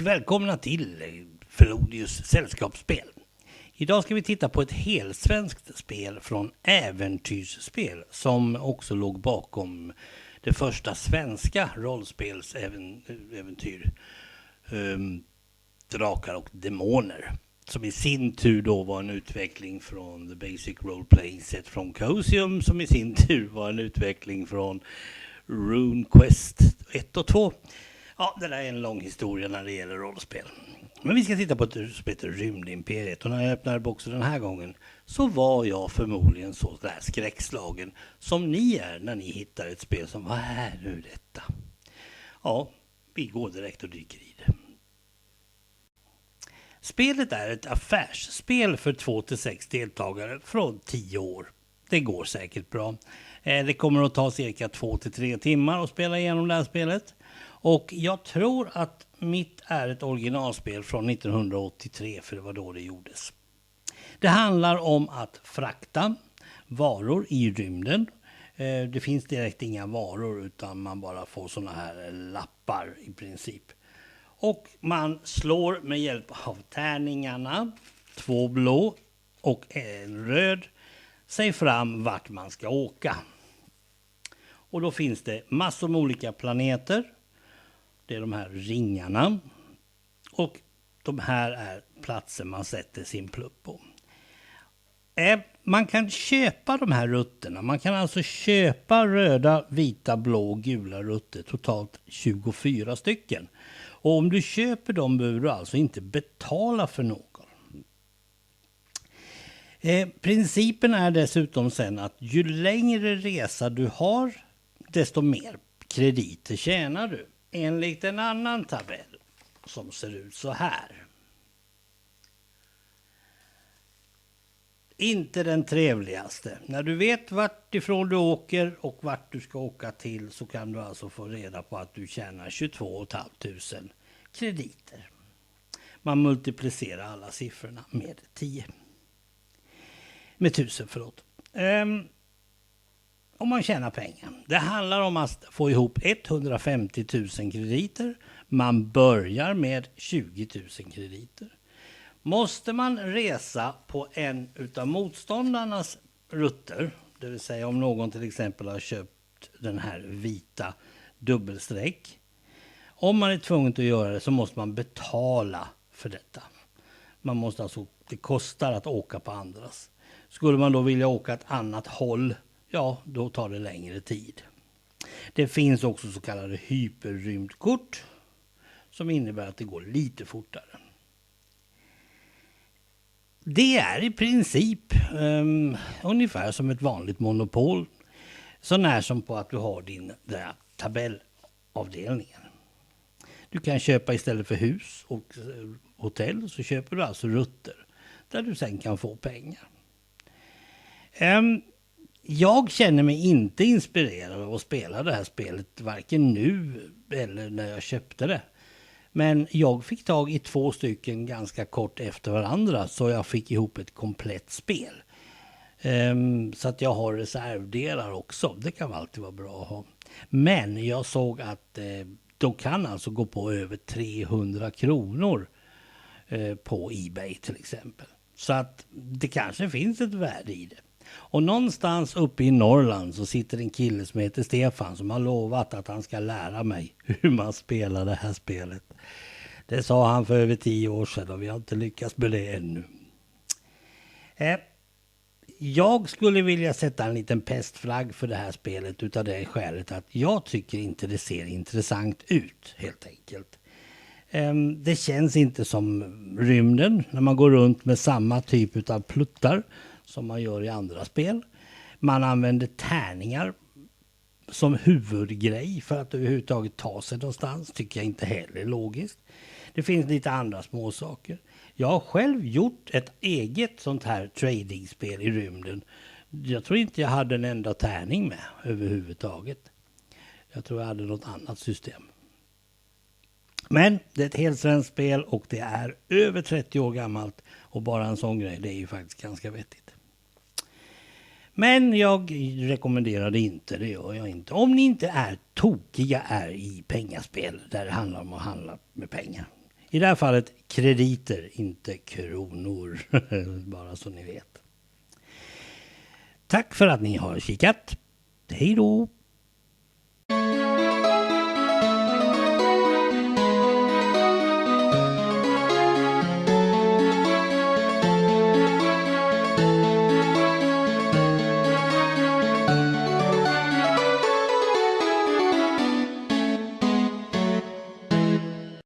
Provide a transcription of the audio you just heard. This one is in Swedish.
och välkomna till Ferodius sällskapsspel. Idag ska vi titta på ett helsvenskt spel från Äventyrsspel som också låg bakom det första svenska rollspelsäventyr, Drakar och Demoner, som i sin tur då var en utveckling från The Basic Role Playing Set från Chaosium, som i sin tur var en utveckling från RuneQuest 1 och 2. Ja, det där är en lång historia när det gäller rollspel. Men vi ska titta på ett som heter Rymdimperiet, och när jag öppnade boxen den här gången så var jag förmodligen så där skräckslagen som ni är när ni hittar ett spel som vad är nu detta? Ja, vi går direkt och dyker i det. Spelet är ett affärsspel för 2-6 deltagare från 10 år. Det går säkert bra. Det kommer att ta cirka 2-3 timmar att spela igenom det här spelet. Och jag tror att mitt är ett originalspel från 1983, för det var då det gjordes. Det handlar om att frakta varor i rymden. Det finns direkt inga varor utan man bara får såna här lappar i princip. Och man slår med hjälp av tärningarna, 2 blå och en röd, sig fram vart man ska åka. Och då finns det massor med olika planeter. Det är de här ringarna. Och de här är platser man sätter sin plupp på. Man kan köpa de här rutterna. Man kan alltså köpa röda, vita, blå och gula rutter. Totalt 24 stycken. Och om du köper dem behöver du alltså inte betala för någon. Principen är dessutom sen att ju längre resa du har, desto mer krediter tjänar du. Enligt en annan tabell som ser ut så här. Inte den trevligaste. När du vet vart ifrån du åker och vart du ska åka till så kan du alltså få reda på att du tjänar 22 500 krediter. Man multiplicerar alla siffrorna med 10. Med 1000, förlåt. Om man tjänar pengar. Det handlar om att få ihop 150 000 krediter. Man börjar med 20 000 krediter. Måste man resa på en utav motståndarnas rutter, det vill säga om någon till exempel har köpt den här vita dubbelsträck. Om man är tvungen att göra det så måste man betala för detta. Man måste alltså, det kostar att åka på andras. Skulle man då vilja åka ett annat håll, ja, då tar det längre tid. Det finns också så kallade hyperrymdkort som innebär att det går lite fortare. Det är i princip ungefär som ett vanligt monopol. Så när som på att du har din där tabellavdelningen. Du kan köpa istället för hus och hotell så köper du alltså rutter där du sen kan få pengar. Jag känner mig inte inspirerad av att spela det här spelet varken nu eller när jag köpte det. Men jag fick tag i 2 stycken ganska kort efter varandra så jag fick ihop ett komplett spel. Så att jag har reservdelar också. Det kan alltid vara bra att ha. Men jag såg att de kan alltså gå på över 300 kronor på eBay till exempel. Så att det kanske finns ett värde i det. Och någonstans uppe i Norrland så sitter en kille som heter Stefan som har lovat att han ska lära mig hur man spelar det här spelet. Det sa han för över 10 år sedan och vi har inte lyckats med det ännu. Jag skulle vilja sätta en liten pestflagg för det här spelet utav det skälet att jag tycker inte det ser intressant ut helt enkelt. Det känns inte som rymden när man går runt med samma typ av pluttar som man gör i andra spel. Man använder tärningar som huvudgrej för att överhuvudtaget ta sig någonstans. Tycker jag inte heller är logiskt. Det finns lite andra små saker. Jag har själv gjort ett eget sånt här tradingspel i rymden. Jag tror inte jag hade en enda tärning med överhuvudtaget. Jag tror jag hade något annat system. Men det är ett helt svenskt spel och det är över 30 år gammalt. Och bara en sån grej, det är ju faktiskt ganska vettigt. Men jag rekommenderar det inte, det gör jag inte. Om ni inte är tokiga i pengaspel där det handlar om att handla med pengar. I det här fallet krediter, inte kronor. Bara så ni vet. Tack för att ni har kikat. Hej då!